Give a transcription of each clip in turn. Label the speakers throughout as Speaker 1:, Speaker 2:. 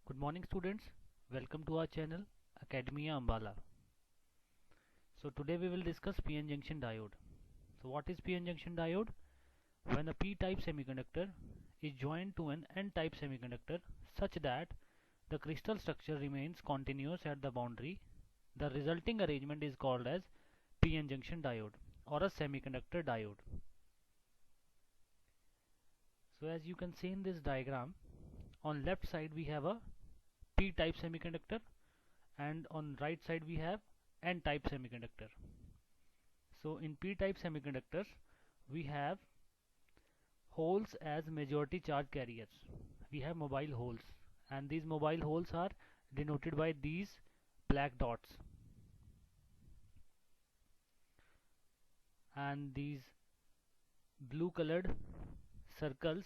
Speaker 1: Good morning students, welcome to our channel Academia Ambala. So today we will discuss PN junction diode. So what is PN junction diode? When a p-type semiconductor is joined to an n-type semiconductor such that the crystal structure remains continuous at the boundary, the resulting arrangement is called as PN junction diode or a semiconductor diode. So as you can see in this diagram, on left side we have a p-type semiconductor and on right side we have n-type semiconductor. So in p-type semiconductors we have holes as majority charge carriers. We have mobile holes, and these mobile holes are denoted by these black dots, and these blue colored circles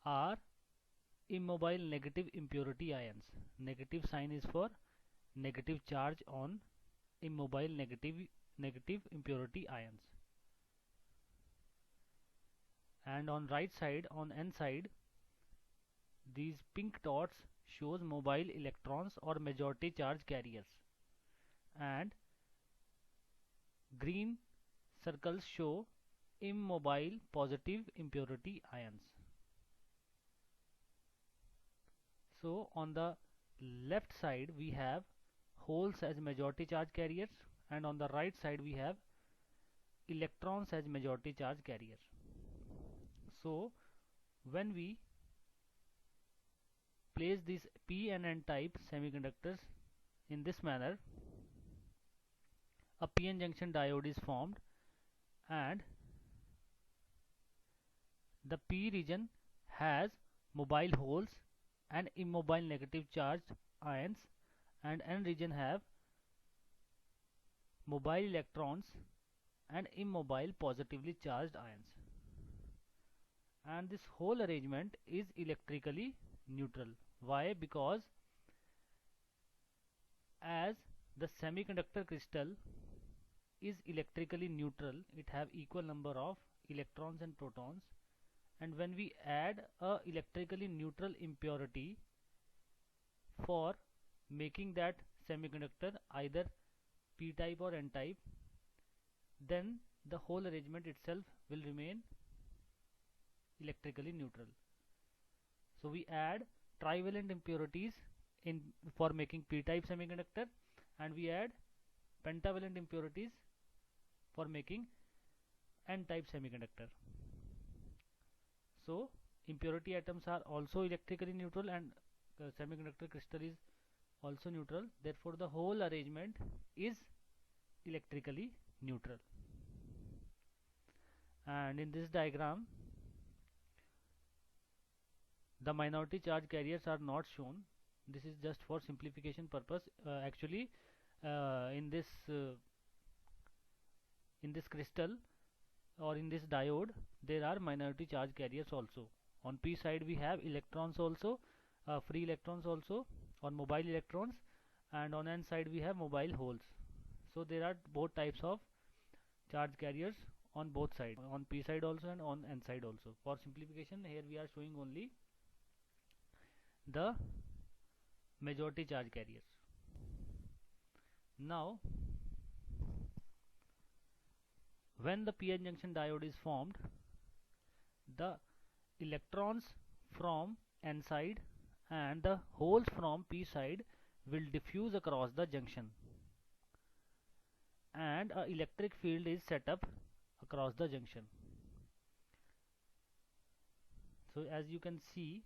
Speaker 1: are immobile negative impurity ions. Negative sign is for negative charge on immobile negative impurity ions. And on right side, on n side, these pink dots shows mobile electrons or majority charge carriers, and green circles show immobile positive impurity ions. So on the left side we have holes as majority charge carriers, and on the right side we have electrons as majority charge carriers. So when we place these p and n type semiconductors in this manner, a PN junction diode is formed, and the p region has mobile holes and immobile negative charged ions, and n region have mobile electrons and immobile positively charged ions. And this whole arrangement is electrically neutral. Why? Because as the semiconductor crystal is electrically neutral, it have equal number of electrons and protons, and when we add a electrically neutral impurity for making that semiconductor either p-type or n-type, then the whole arrangement itself will remain electrically neutral. So we add trivalent impurities in for making p-type semiconductor, and we add pentavalent impurities for making n-type semiconductor. So impurity atoms are also electrically neutral, and semiconductor crystal is also neutral. Therefore the whole arrangement is electrically neutral. And in this diagram the minority charge carriers are not shown. This is just for simplification purpose. Actually in this crystal or in this diode there are minority charge carriers also. On p side we have electrons also, free electrons also, or mobile electrons, and on n side we have mobile holes. So there are both types of charge carriers on both sides, on p side also and on n side also. For simplification here we are showing only the majority charge carriers. Now when the PN junction diode is formed, the electrons from n side and the holes from p side will diffuse across the junction, and a electric field is set up across the junction. So as you can see,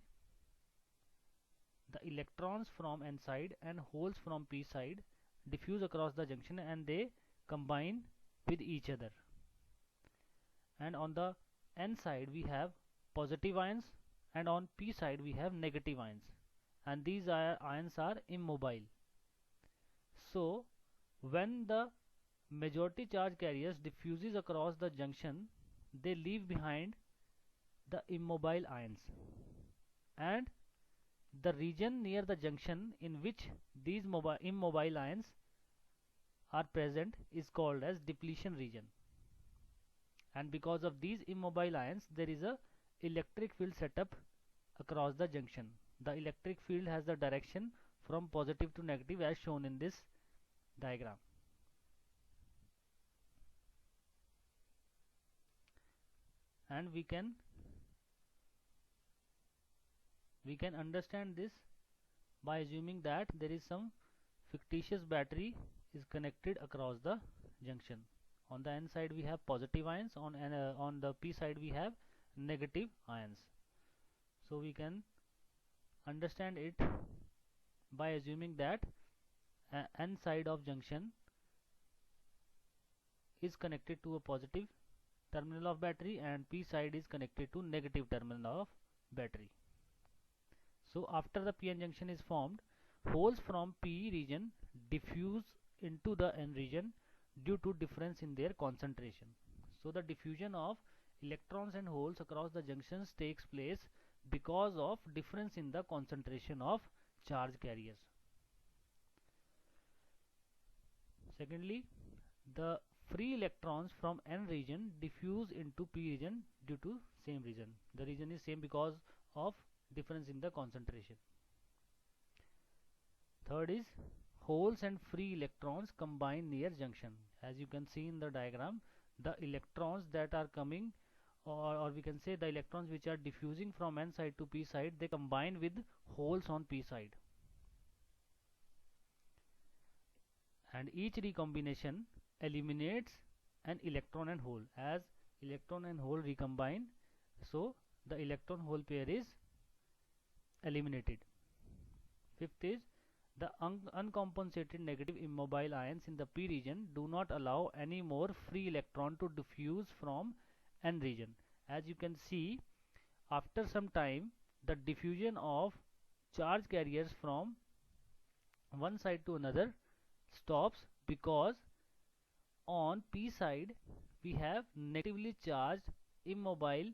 Speaker 1: the electrons from n side and holes from p side diffuse across the junction, and they combine with each other. And on the n side we have positive ions, and on p side we have negative ions, and these ions are immobile. So when the majority charge carriers diffuses across the junction, they leave behind the immobile ions, and the region near the junction in which these immobile ions are present is called as depletion region. And because of these immobile ions there is a electric field set up across the junction. the electric field has the direction from positive to negative as shown in this diagram. And we can understand this by assuming that there is some fictitious battery is connected across the junction. On the N side we have positive ions, on the P side we have negative ions. So we can understand it by assuming that N side of junction is connected to a positive terminal of battery and P side is connected to negative terminal of battery. So after the PN junction is formed, holes from P region diffuse into the N region due to difference in their concentration. So the diffusion of electrons and holes across the junctions takes place because of difference in the concentration of charge carriers. Secondly, the free electrons from N region diffuse into P region due to same reason. The reason is same because of difference in the concentration. Third is holes and free electrons combine near junction. As you can see in the diagram, the electrons that are coming, or we can say the electrons which are diffusing from N side to P side, they combine with holes on P side. And each recombination eliminates an electron and hole. As electron and hole recombine, so the electron hole pair is eliminated. Fifth is the uncompensated negative immobile ions in the P region do not allow any more free electron to diffuse from N region. As you can see, after some time the diffusion of charge carriers from one side to another stops because on P side we have negatively charged immobile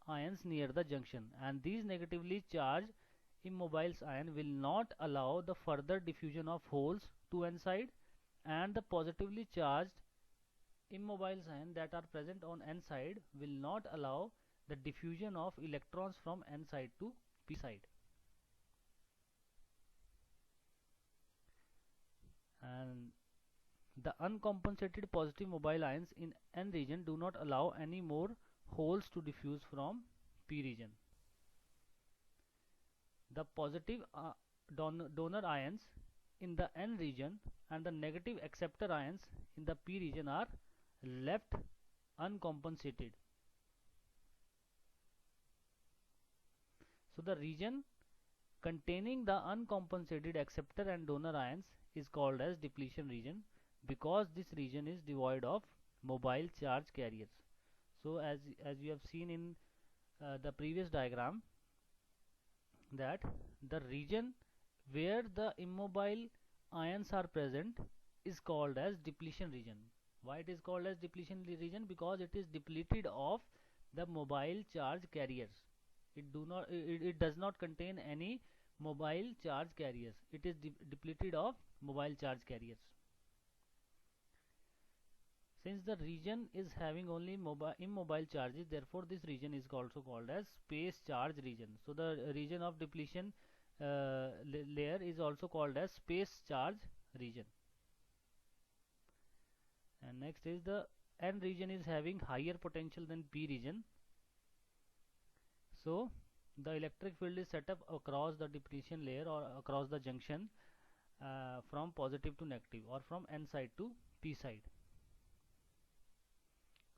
Speaker 1: ions near the junction, and these negatively charged immobile ion will not allow the further diffusion of holes to N side, and the positively charged immobile ion that are present on N side will not allow the diffusion of electrons from N side to P side. And the uncompensated positive mobile ions in N region do not allow any more holes to diffuse from P region. The positive donor ions in the N region and the negative acceptor ions in the P region are left uncompensated. So the region containing the uncompensated acceptor and donor ions is called as depletion region, because this region is devoid of mobile charge carriers. So as you have seen in the previous diagram, that the region where the immobile ions are present is called as depletion region. Why it is called as depletion region? Because it is depleted of the mobile charge carriers. It does not contain any mobile charge carriers. It is depleted of mobile charge carriers. Since the region is having only immobile charges, therefore this region is also called as space charge region. So the region of depletion layer is also called as space charge region. And next is the N region is having higher potential than P region. So the electric field is set up across the depletion layer or across the junction from positive to negative, or from N side to P side.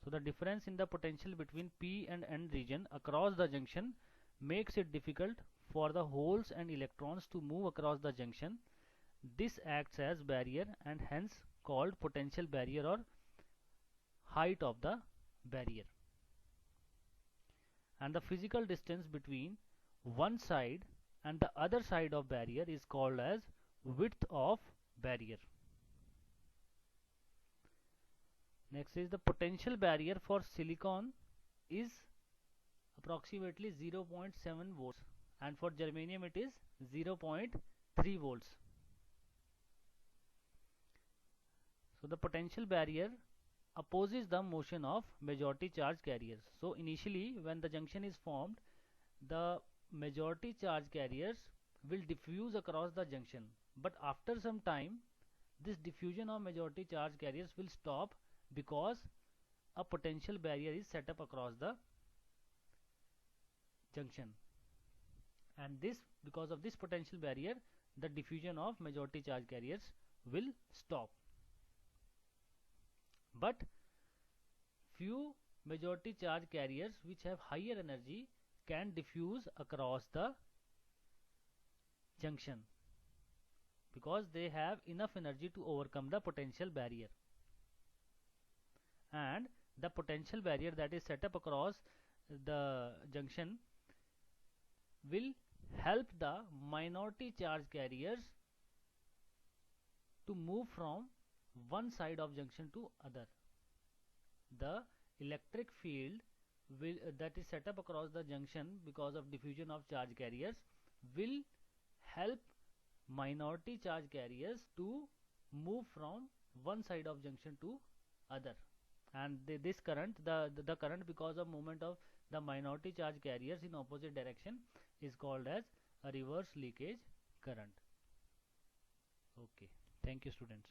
Speaker 1: So the difference in the potential between P and N region across the junction makes it difficult for the holes and electrons to move across the junction. This acts as barrier and hence called potential barrier or height of the barrier. And the physical distance between one side and the other side of barrier is called as width of barrier. Next is the potential barrier for silicon is approximately 0.7 volts, and for germanium it is 0.3 volts. So the potential barrier opposes the motion of majority charge carriers. So initially when the junction is formed, the majority charge carriers will diffuse across the junction, but after some time this diffusion of majority charge carriers will stop because a potential barrier is set up across the junction, and this, because of this potential barrier, the diffusion of majority charge carriers will stop. But few majority charge carriers which have higher energy can diffuse across the junction because they have enough energy to overcome the potential barrier, and the potential barrier that is set up across the junction will help the minority charge carriers to move from one side of junction to other. The electric field that is set up across the junction because of diffusion of charge carriers will help minority charge carriers to move from one side of junction to other, and this current, the current because of movement of the minority charge carriers in opposite direction is called as a reverse leakage current. Okay, thank you students.